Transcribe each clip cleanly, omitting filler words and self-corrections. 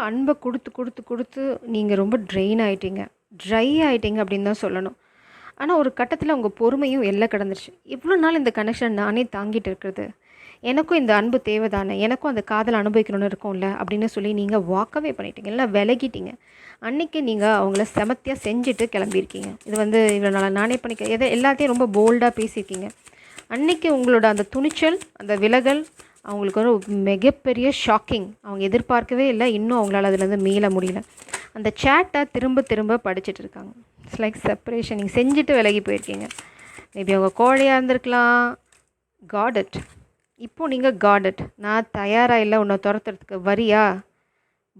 அன்பை கொடுத்து கொடுத்து கொடுத்து நீங்கள் ரொம்ப ட்ரெயின் ஆகிட்டீங்க, ட்ரை ஆகிட்டீங்க அப்படின்னு தான் சொல்லணும். ஆனால் ஒரு கட்டத்தில் உங்கள் பொறுமையும் எல்லை கடந்துருச்சு. இவ்வளோ நாள் இந்த கனெக்ஷன் நானே தாங்கிட்டு இருக்கிறது, எனக்கும் இந்த அன்பு தேவை தானே, எனக்கும் அந்த காதல் அனுபவிக்கணும்னு இருக்கும்ல அப்படின்னு சொல்லி நீங்கள் வாக்கவே பண்ணிட்டீங்க, இல்லை விலகிட்டீங்க. அன்றைக்கி நீங்கள் அவங்கள செமத்தியாக செஞ்சுட்டு கிளம்பியிருக்கீங்க. இது இவ்வளோ நாள் நானே பண்ணிக்க எல்லாத்தையும் ரொம்ப போல்டாக பேசியிருக்கீங்க. அன்றைக்கி உங்களோட அந்த துணிச்சல், அந்த விலகல் அவங்களுக்கு ஒரு மிகப்பெரிய ஷாக்கிங். அவங்க எதிர்பார்க்கவே இல்லை, இன்னும் அவங்களால அதுலேருந்து மீள முடியல. அந்த சேட்டை திரும்ப திரும்ப படிச்சுட்டு இருக்காங்க. It's like separation. நீங்கள் செஞ்சுட்டு விலகி போயிருக்கீங்க. மேபி அவங்க கோழையாக இருந்திருக்கலாம். Got it. இப்போது நீங்கள் காட் இட். நான் தயாராக இல்லை உன்னை துரத்துறதுக்கு, வரியா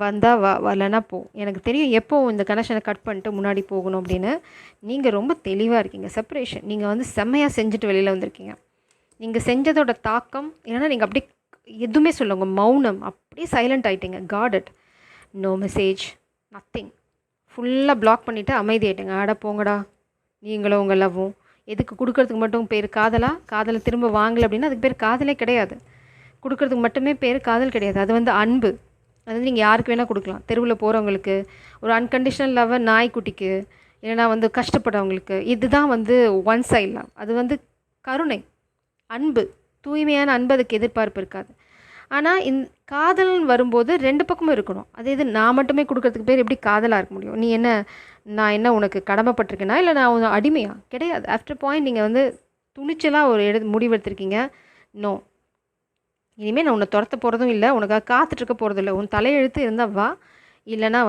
வந்தால் வா, வரலன்னா போ. எனக்கு தெரியும் எப்போ இந்த கனெக்ஷனை கட் பண்ணிட்டு முன்னாடி போகணும் அப்படின்னு. நீங்கள் ரொம்ப தெளிவாக இருக்கீங்க. செப்பரேஷன் நீங்கள் செம்மையாக செஞ்சுட்டு வெளியில் வந்திருக்கீங்க. நீங்கள் செஞ்சதோட தாக்கம் ஏன்னா நீங்கள் அப்படி எதுவுமே சொல்லுங்க, மௌனம், அப்படியே சைலண்ட் ஆகிட்டீங்க. Got it. No message, nothing. ஃபுல்லாக பிளாக் பண்ணிவிட்டு அமைதி ஆகிட்டீங்க. ஆட போங்கடா நீங்களும் உங்கள் லவ்வும். எதுக்கு கொடுக்கறதுக்கு மட்டும் பேர் காதலா? காதலை திரும்ப வாங்கலை அப்படின்னா அதுக்கு பேர் காதலே கிடையாது. கொடுக்கறதுக்கு மட்டுமே பேர் காதல் கிடையாது. அது அன்பு. அது நீங்கள் யாருக்கு வேணால் கொடுக்கலாம். தெருவில் போகிறவங்களுக்கு, ஒரு அன்கண்டிஷனல் லவ்வை நாய்க்குட்டிக்கு, இல்லைனா கஷ்டப்படுறவங்களுக்கு. இதுதான் ஒன் சைட் லவ். அது கருணை, அன்பு, தூய்மையான அன்பு. அதுக்கு எதிர்பார்ப்பு இருக்காது. ஆனால் காதல்னு வரும்போது ரெண்டு பக்கமும் இருக்கணும். இது நான் மட்டுமே கொடுக்கறதுக்கு பேர் எப்படி காதலாக இருக்க முடியும்? நீ என்ன, நான் என்ன உனக்கு கடமைப்பட்டிருக்கேனா, இல்லை நான் உன் அடிமையா? கிடையாது. ஆஃப்டர் பாயிண்ட் நீங்கள் துணிச்சலாக ஒரு முடிவெடுத்திருக்கீங்க. நோ, இனிமேல் நான் உன்னை துரத்த போகிறதும் இல்லை, உனக்காக காத்துட்ருக்க போகிறதும் இல்லை. உன் தலையெழுத்து இருந்தால் வா, இல்லைனா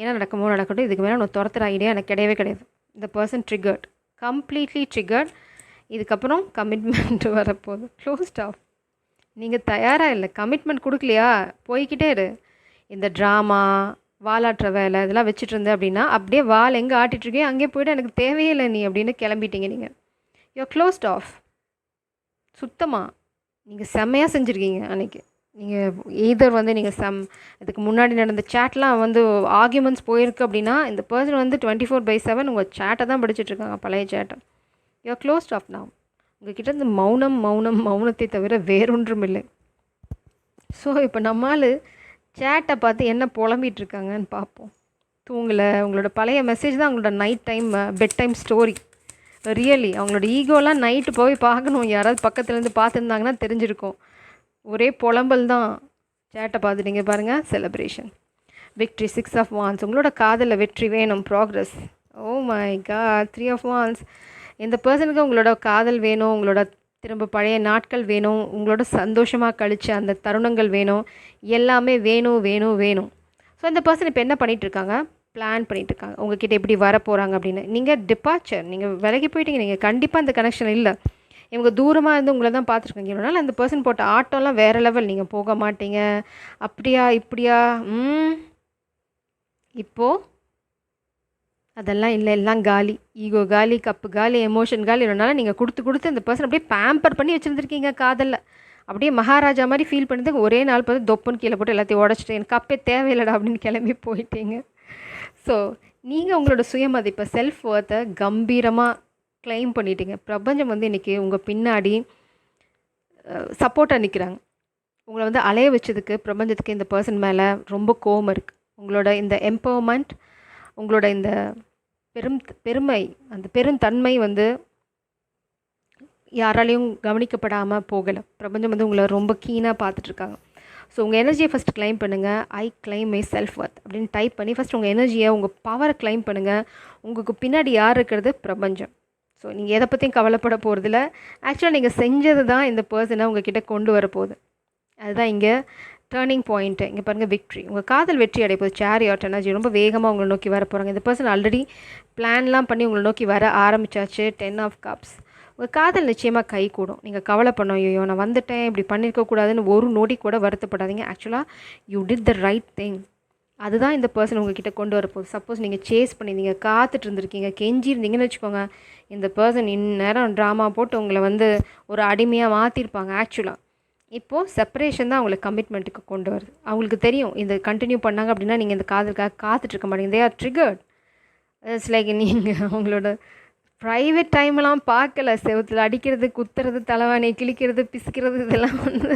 என்ன நடக்குமோ நடக்கட்டும். இதுக்கு மேலே உன்னை துரத்துற ஐடியா எனக்கு கிடையவே கிடையாது. இந்த பர்சன் ட்ரிகர்ட், கம்ப்ளீட்லி ட்ரிகர்ட். இதுக்கப்புறம் கமிட்மெண்ட் வரப்போகுது. Closed off. நீங்கள் தயாராக இல்லை, கமிட்மெண்ட் கொடுக்கலையா, போய்கிட்டே இரு. இந்த ட்ராமா, வாலாட்டுற வேலை இதெல்லாம் வச்சுட்டு இருந்தேன் அப்படின்னா அப்படியே வால் எங்கே ஆட்டிகிட்ருக்கே அங்கேயே போய்ட்டு எனக்கு தேவையே இல்லை நீ அப்படின்னு கிளம்பிட்டீங்க. நீங்கள் யூ க்ளோஸ்ட் ஆஃப். சுத்தமாக நீங்கள் செம்மையாக செஞ்சுருக்கீங்க அன்றைக்கி. நீங்கள் எய்தர் நீங்கள் இதுக்கு முன்னாடி நடந்த சேட்லாம் ஆர்கியூமெண்ட்ஸ் போயிருக்கு அப்படின்னா இந்த பர்சன் 24/7 உங்கள் சேட்டை தான் படிச்சுட்ருக்காங்க, பழைய சேட்டை. You are closed off now. உங்ககிட்ட இருந்து மௌனம் மௌனம் மௌனத்தை தவிர வேறொன்றும் இல்லை. ஸோ இப்போ நம்மால் சேட்டை பார்த்து என்ன புலம்பிகிட்ருக்காங்கன்னு பார்ப்போம். தூங்கலை, உங்களோட பழைய மெசேஜ் தான் அவங்களோட night time bed time story. Really அவங்களோட ஈகோலாம் நைட்டு போய் பார்க்கணும். யாராவது பக்கத்துலேருந்து பார்த்துருந்தாங்கன்னா தெரிஞ்சிருக்கும். ஒரே புலம்பல் தான். சேட்டை பார்த்துட்டீங்க பாருங்கள். Celebration, victory, 6 of Wands. உங்களோட காதலில் வெற்றி வேணும், progress. Oh my God, 3 of Wands. இந்த பர்சனுக்கு உங்களோட காதல் வேணும், உங்களோட திரும்ப பழைய நாட்கள் வேணும், உங்களோட சந்தோஷமாக கழித்த அந்த தருணங்கள் வேணும், எல்லாமே வேணும் வேணும் வேணும். ஸோ இந்த பர்சன் இப்போ என்ன பண்ணிகிட்ருக்காங்க, பிளான் பண்ணிகிட்ருக்காங்க உங்ககிட்ட எப்படி வர போகிறாங்க அப்படின்னு. நீங்கள் டிபார்ச்சர், நீங்கள் விலகி போயிட்டீங்க. நீங்கள் கண்டிப்பாக இந்த கனெக்ஷன் இல்லை. இவங்க தூரமாக இருந்து உங்களை தான் பார்த்துருக்காங்க. இவ்வளோ நாள் அந்த பர்சன் போட்ட ஆட்டோலாம் வேறு லெவல். நீங்கள் போக மாட்டீங்க, அப்படியா இப்படியா. இப்போது அதெல்லாம் இல்லை, எல்லாம் காலி. ஈகோ காலி, கப்பு காலி, எமோஷன் காலி. இதனால் நீங்கள் கொடுத்து கொடுத்து இந்த பர்சன் அப்படியே பேம்பர் பண்ணி வச்சுருந்துருக்கீங்க. காதலில் அப்படியே மகாராஜா மாதிரி ஃபீல் பண்ணுறதுக்கு ஒரே நாள் பார்த்து தொப்புன்னு கீழே போட்டு எல்லாத்தையும் உடச்சிட்டு எனக்கு கப்பே தேவையில்லடா அப்படின்னு கிளம்பி போயிட்டீங்க. ஸோ நீங்கள் உங்களோட சுயமதிப்பை, செல்ஃப் ஒர்த்தை கம்பீரமாக கிளைம் பண்ணிட்டீங்க. பிரபஞ்சம் இன்றைக்கி உங்கள் பின்னாடி சப்போர்ட்டாக நிற்கிறாங்க. உங்களை அலைய வச்சதுக்கு பிரபஞ்சத்துக்கு இந்த பர்சன் மேலே ரொம்ப கோபம் இருக்குது. உங்களோட இந்த எம்பவர்மெண்ட், உங்களோட இந்த பெருமை, அந்த பெருந்தன்மை யாராலையும் கவனிக்கப்படாமல் போகலை. பிரபஞ்சம் உங்களை ரொம்ப கீனாக பார்த்துட்ருக்காங்க. ஸோ உங்கள் எனர்ஜியை ஃபஸ்ட் கிளைம் பண்ணுங்கள். I claim my self worth அப்படின்னு டைப் பண்ணி ஃபஸ்ட் உங்கள் எனர்ஜியை, உங்கள் பவரை கிளைம் பண்ணுங்கள். உங்களுக்கு பின்னாடி யார் இருக்கிறது? பிரபஞ்சம். ஸோ நீங்கள் எதை பற்றியும் கவலைப்பட போகிறதில்ல. ஆக்சுவலாக நீங்கள் செஞ்சது தான் இந்த பர்சனை உங்ககிட்ட கொண்டு வரப்போகுது. அதுதான் இங்கே டேர்னிங் பாயிண்ட்டு. இங்கே பாருங்கள், விக்ட்ரி. உங்கள் காதல் வெற்றி அடைப்போது. சேரியாட் எனர்ஜி ரொம்ப வேகமாக உங்களை நோக்கி வர போகிறாங்க. இந்த பர்சன் ஆல்ரெடி பிளான்லாம் பண்ணி உங்களை நோக்கி வர ஆரம்பித்தாச்சு. 10 of Cups. உங்கள் காதல் நிச்சயமாக கை கூடும். நீங்கள் கவலை பண்ணோம், ஐயோ நான் வந்துட்டேன், இப்படி பண்ணியிருக்கக்கூடாதுன்னு ஒரு நொடி கூட வருத்தப்படாதீங்க. ஆக்சுவலாக you did the right thing. அதுதான் இந்த பர்சன் உங்ககிட்ட கொண்டு வரப்போகுது. சப்போஸ் நீங்கள் சேஸ் பண்ணி நீங்கள் காத்துட்டு இருந்திருக்கீங்க, கெஞ்சி இருந்தீங்கன்னு வச்சுக்கோங்க, இந்த பர்சன் இந்நேரம் ட்ராமா போட்டு உங்களை ஒரு அடிமையாக மாற்றிருப்பாங்க. ஆக்சுவலாக இப்போது செப்பரேஷன் தான் அவங்களை கமிட்மெண்ட்டுக்கு கொண்டு வருது. அவங்களுக்கு தெரியும் இந்த கண்டினியூ பண்ணாங்க அப்படின்னா நீங்கள் இந்த காதலுக்காக காத்துட்ருக்க மாட்டீங்க. They are triggered. It's like நீங்கள் அவங்களோட ப்ரைவேட் டைம்லாம் பார்க்கல. செவுத்துல அடிக்கிறது, குத்துறது, தலைவாணிய கிழிக்கிறது, பிசிக்கிறது இதெல்லாம் வந்து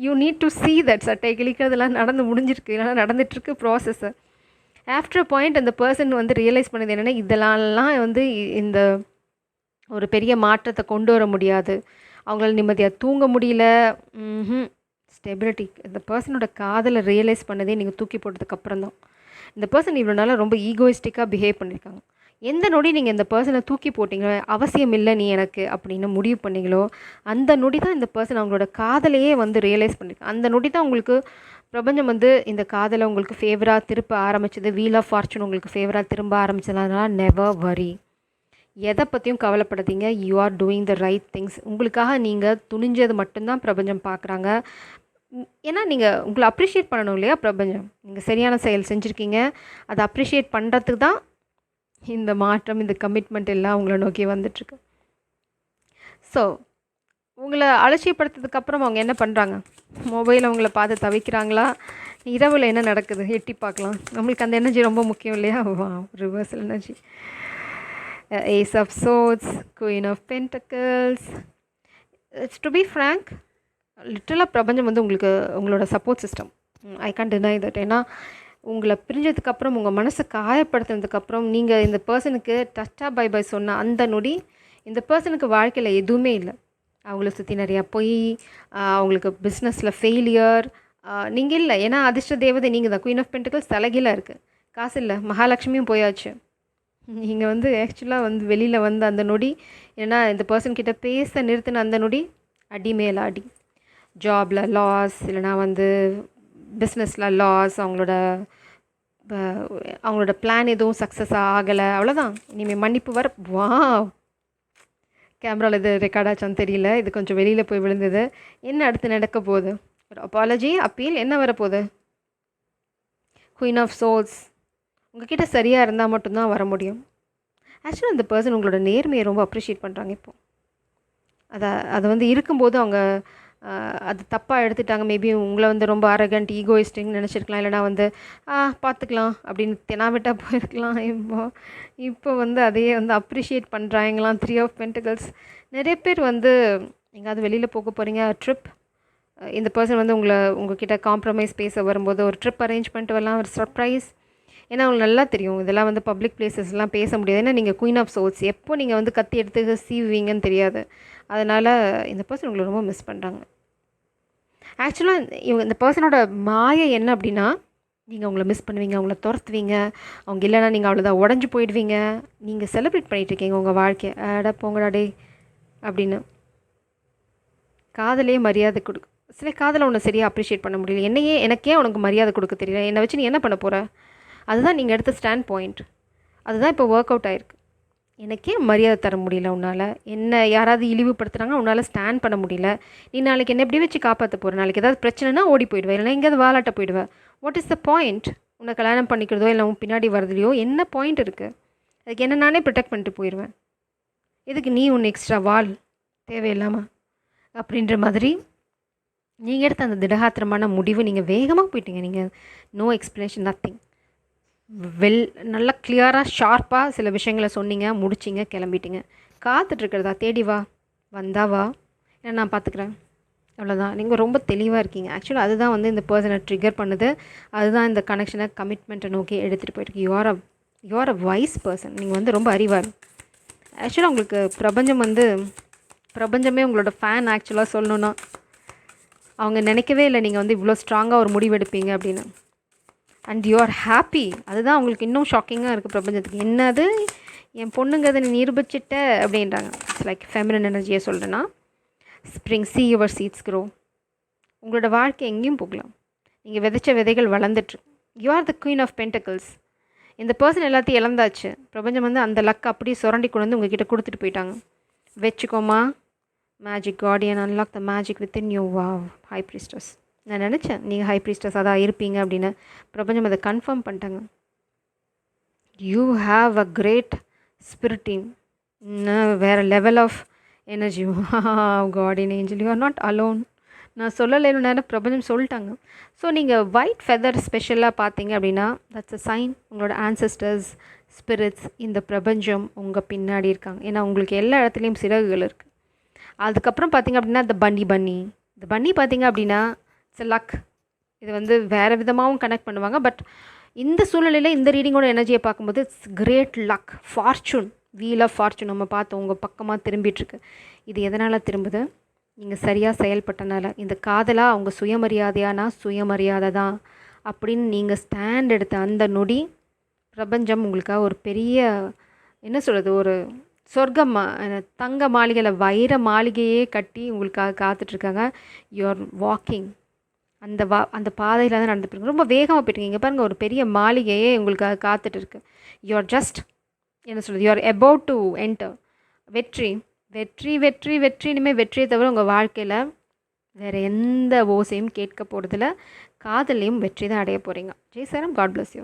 you need to see that. சட்டைய கிழிக்கிறதெல்லாம் நடந்து முடிஞ்சிருக்கு. இல்லைனா நடந்துட்டுருக்கு ப்ராசஸ்ஸு. ஆஃப்டர் பாயிண்ட் அந்த பர்சன் வந்து ரியலைஸ் பண்ணது என்னென்னா, இதெல்லாம் வந்து இந்த ஒரு பெரிய மாற்றத்தை கொண்டு வர முடியாது. அவங்களால நிம்மதியாக தூங்க முடியல. ஸ்டெபிலிட்டி இந்த பர்சனோட காதலை ரியலைஸ் பண்ணதே நீங்கள் தூக்கி போட்டதுக்கப்புறம் தான். இந்த பர்சன் இவ்வளோ நாளாக ரொம்ப ஈகோயிஸ்டிக்காக பிஹேவ் பண்ணியிருக்காங்க. எந்த நொடி நீங்கள் இந்த பர்சனை தூக்கி போட்டிங்களோ, அவசியம் இல்லை நீ எனக்கு அப்படின்னு முடிவு பண்ணீங்களோ, அந்த நொடி தான் இந்த பர்சன் அவங்களோட காதலையே வந்து ரியலைஸ் பண்ணியிருக்காங்க. அந்த நொடி தான் உங்களுக்கு பிரபஞ்சம் வந்து இந்த காதலை உங்களுக்கு ஃபேவராக திருப்ப ஆரம்பிச்சது. வீல் ஆஃப் ஃபார்ச்சூன் உங்களுக்கு ஃபேவராக திரும்ப ஆரம்பிச்சதுனால நெவர் வரி. எதை பற்றியும் கவலைப்படாதீங்க. You are doing the right things. உங்களுக்காக நீங்கள் துணிஞ்சது மட்டும்தான் பிரபஞ்சம் பார்க்குறாங்க. ஏன்னா நீங்கள் உங்களை அப்ரிஷியேட் பண்ணணும் இல்லையா பிரபஞ்சம். நீங்கள் சரியான செயல் செஞ்சுருக்கீங்க. அதை அப்ரிஷியேட் பண்ணுறதுக்கு தான் இந்த மாற்றம், இந்த கமிட்மெண்ட் எல்லாம் உங்களை நோக்கி வந்துட்டுருக்கு. ஸோ உங்களை அலட்சியப்படுத்ததுக்கப்புறம் அவங்க என்ன பண்ணுறாங்க? மொபைல் அவங்கள பார்த்து தவிக்கிறாங்களா? இரவில் என்ன நடக்குது எட்டி பார்க்கலாம். நம்மளுக்கு அந்த எனர்ஜி ரொம்ப முக்கியம் இல்லையா? Reversal energy. Ace of Swords, Queen of Pentacles. To be frank, லிட்டரலாக பிரபஞ்சம் வந்து உங்களுக்கு உங்களோட support system. I can't deny that. ஏன்னா உங்களை பிரிஞ்சதுக்கப்புறம், உங்கள் மனசை காயப்படுத்தினதுக்கப்புறம், நீங்கள் இந்த பர்சனுக்கு டச்சா பை பை சொன்ன அந்த நொடி இந்த பர்சனுக்கு வாழ்க்கையில் எதுவுமே இல்லை. அவங்கள சுற்றி நிறையா பொய், அவங்களுக்கு பிஸ்னஸில் ஃபெயிலியர், நீங்கள் இல்லை. ஏன்னா அதிர்ஷ்ட தேவதை நீங்கள் தான். குயின் ஆஃப் பென்டிகல்ஸ் தலைகீழாக இருக்குது. காசு இல்லை, மகாலட்சுமியும் போயாச்சு. நீங்கள் வந்து ஆக்சுவலாக வந்து வெளியில் வந்த அந்த நொடி, ஏன்னா இந்த பர்சன்கிட்ட பேச நிறுத்தின அந்த நொடி அடி மேலே அடி. ஜாபில் லாஸ், இல்லைனா வந்து பிஸ்னஸில் லாஸ், அவங்களோட பிளான் எதுவும் சக்ஸஸ் ஆகலை, அவ்வளோதான். இனிமேல் மன்னிப்பு வர கேமராவில் இது ரெக்கார்ட் ஆச்சான்னு தெரியல, இது கொஞ்சம் வெளியில் போய் விழுந்தது. என்ன அடுத்து நடக்க போகுது? ஒரு அப்பாலஜி, அப்பீல், என்ன வரப்போகுது? குயின் ஆஃப் சோல்ஸ் உங்ககிட்ட சரியாக இருந்தால் மட்டும்தான் வர முடியும். ஆக்சுவலாக இந்த பர்சன் உங்களோட நேர்மையை ரொம்ப அப்ரிஷியேட் பண்ணுறாங்க. இப்போது அதை வந்து இருக்கும்போது அவங்க அது தப்பாக எடுத்துட்டாங்க. மேபி உங்களை வந்து ரொம்ப அரகண்ட், ஈகோயிஸ்டின்னு நினச்சிருக்கலாம். இல்லைனா வந்து பார்த்துக்கலாம் அப்படின்னு தெனாவிட்டால் போயிருக்கலாம். இப்போ வந்து அதையே வந்து அப்ரிஷியேட் பண்ணுறாங்களாம். 3 of pentacles. நிறைய பேர் வந்து எங்கேயாவது வெளியில் போக போகிறீங்க, ட்ரிப். இந்த பர்சன் வந்து உங்ககிட்ட காம்ப்ரமைஸ் பேச வரும்போது ஒரு ட்ரிப் அரேஞ்ச் பண்ணிட்டு வரலாம், ஒரு சர்ப்ரைஸ். ஏன்னா அவங்களுக்கு நல்லா தெரியும் இதெல்லாம் வந்து பப்ளிக் பிளேசஸ்லாம் பேச முடியாது. ஏன்னா நீங்கள் குயின் ஆஃப் சோல்ஸ், எப்போ நீங்கள் வந்து கத்தி எடுத்து சீவுவீங்கன்னு தெரியாது. அதனால் இந்த பர்சன் உங்களை ரொம்ப மிஸ் பண்ணுறாங்க. ஆக்சுவலாக இந்த பர்சனோட மாயை என்ன அப்படின்னா, நீங்கள் அவங்கள மிஸ் பண்ணுவீங்க, அவங்கள துரத்துவீங்க, அவங்க இல்லைன்னா நீங்கள் அவ்வளோதான் உடஞ்சி போயிடுவீங்க. நீங்கள் செலிப்ரேட் பண்ணிகிட்ருக்கீங்க உங்கள் வாழ்க்கையை. ஆடா போங்கடா டே அப்படின்னு. காதலே மரியாதை கொடுக்கு. சில காதலை உன்னை சரியாக அப்ரிஷியேட் பண்ண முடியல. எனக்கே உனக்கு மரியாதை கொடுக்க தெரியல, என்னை வச்சு நீ என்ன பண்ண போகிற? அதுதான் நீங்கள் எடுத்த ஸ்டாண்ட் பாயிண்ட். அதுதான் இப்போ ஒர்க் அவுட் ஆகிருக்கு. எனக்கே மரியாதை தர முடியல உன்னால். என்ன யாராவது இழிவுபடுத்துகிறாங்க, உன்னால் ஸ்டாண்ட் பண்ண முடியல. நீ நாளைக்கு என்ன எப்படி வச்சு காப்பாற்ற போகிற? நாளைக்கு ஏதாவது பிரச்சனைனா ஓடி போயிடுவேன், இல்லைனா எங்கேயாவது வாலாட்ட போயிடுவேன். What is the point? உன்னை கல்யாணம் பண்ணிக்கிறதோ இல்லை உன் பின்னாடி வரதுலையோ என்ன பாயிண்ட் இருக்குது? அதுக்கு என்ன நானே ப்ரொடெக்ட் பண்ணிட்டு போயிடுவேன். இதுக்கு நீ ஒன்று எக்ஸ்ட்ரா வால் தேவையில்லாமல் அப்படின்ற மாதிரி நீங்கள் எடுத்த அந்த திடகாத்திரமான முடிவு. நீங்கள் வேகமாக போயிட்டீங்க. நீங்கள் நோ எக்ஸ்ப்ளனேஷன், நத்திங். நல்லா கிளியராக ஷார்ப்பாக சில விஷயங்களை சொன்னீங்க, முடிச்சிங்க, கிளம்பிட்டீங்க. காத்துட்ருக்கிறதா? தேடி வா, வந்தா வா, ஏன்னா நான் பார்த்துக்குறேன், அவ்வளோதான். நீங்கள் ரொம்ப தெளிவாக இருக்கீங்க. ஆக்சுவலாக அதுதான் வந்து இந்த பர்சனை ட்ரிகர் பண்ணுது. அதுதான் இந்த கனெக்ஷனை, கமிட்மெண்ட்டை நோக்கி எடுத்துகிட்டு போயிருக்கு. You are a wise person. நீங்கள் வந்து ரொம்ப அறிவார். ஆக்சுவலாக உங்களுக்கு பிரபஞ்சமே உங்களோட ஃபேன். ஆக்சுவலாக சொல்லணுன்னா அவங்க நினைக்கவே இல்லை நீங்கள் வந்து இவ்வளோ ஸ்ட்ராங்காக ஒரு முடிவெடுப்பீங்க அப்படின்னு. And you are happy. அதுதான் அவங்களுக்கு இன்னும் ஷாக்கிங்காக இருக்குது பிரபஞ்சத்துக்கு. என்னது என் பொண்ணுங்கிறத நீ நிரூபிச்சிட்ட அப்படின்றாங்க. இட்ஸ் லைக் ஃபெமினின் எனர்ஜியை சொல்கிறேன்னா, spring see your seeds grow. உங்களோட வாழ்க்கை எங்கேயும் போகலாம். நீங்கள் விதைச்ச விதைகள் வளர்ந்துட்டு. You are the queen of pentacles. இந்த பர்சன் எல்லாத்தையும் இழந்தாச்சு. பிரபஞ்சம் வந்து அந்த லக் அப்படியே சுரண்டி கொண்டு வந்து உங்ககிட்ட கொடுத்துட்டு போயிட்டாங்க. வச்சுக்கோமா, magic guardian, unlock the magic within you. Wow, high priestess. நான் நினச்சேன் நீங்கள் ஹை ப்ரீஸ்டஸாக தான் இருப்பீங்க அப்படின்னு. பிரபஞ்சம் அதை கன்ஃபார்ம் பண்ணிட்டாங்க. You have a great spirit team. வேறு level of energy. Guardian angel, you are not alone. நான் சொல்லலைன்னு நேரம் பிரபஞ்சம் சொல்லிட்டாங்க. ஸோ நீங்கள் ஒயிட் ஃபெதர் ஸ்பெஷலாக பார்த்தீங்க அப்படின்னா, தட்ஸ் அ சைன் உங்களோட ஆன்சஸ்டர்ஸ் ஸ்பிரிட்ஸ், இந்த பிரபஞ்சம் உங்கள் பின்னாடி இருக்காங்க. ஏன்னா உங்களுக்கு எல்லா இடத்துலையும் சிறகுகள் இருக்குது. அதுக்கப்புறம் பார்த்திங்க அப்படின்னா இந்த பன்னி பார்த்திங்க அப்படின்னா இட்ஸ் லக். இது வந்து வேறு விதமாகவும் கனெக்ட் பண்ணுவாங்க. பட் இந்த சூழ்நிலையில் இந்த ரீடிங்கோட எனர்ஜியை பார்க்கும்போது it's great luck, fortune, wheel of fortune நம்ம பார்த்தோம் உங்கள் பக்கமாக திரும்பிட்டுருக்கு. இது எதனால் திரும்புது? நீங்கள் சரியாக செயல்பட்டனால. இந்த காதலாக அவங்க சுயமரியாதையானா சுயமரியாதை தான் அப்படின்னு நீங்கள் ஸ்டாண்ட் எடுத்த அந்த நொடி பிரபஞ்சம் உங்களுக்காக ஒரு பெரிய என்ன சொல்கிறது, ஒரு சொர்க்கம், தங்க மாளிகையில் வைர மாளிகையே கட்டி உங்களுக்காக காத்துட்ருக்காங்க. யூஆர் வாக்கிங் அந்த பாதையில் தான் நடந்துட்டு ரொம்ப வேகமாக போயிட்டுருக்கீங்க. பாருங்கள், ஒரு பெரிய மாளிகையே உங்களுக்காக காத்துட்டு இருக்கு. யூஆர் ஜஸ்ட் என்ன சொல்கிறது, யூஆர் அபவுட் டு என்டர். வெற்றி வெற்றி வெற்றி வெற்றி இனிமேல் வெற்றியை தவிர உங்கள் வாழ்க்கையில் வேறு எந்த ஓசையும் கேட்க போகிறதில்ல. காதலையும் வெற்றி தான் அடைய போகிறீங்க. ஜெய் சாரம், காட் பிளஸ் யூ.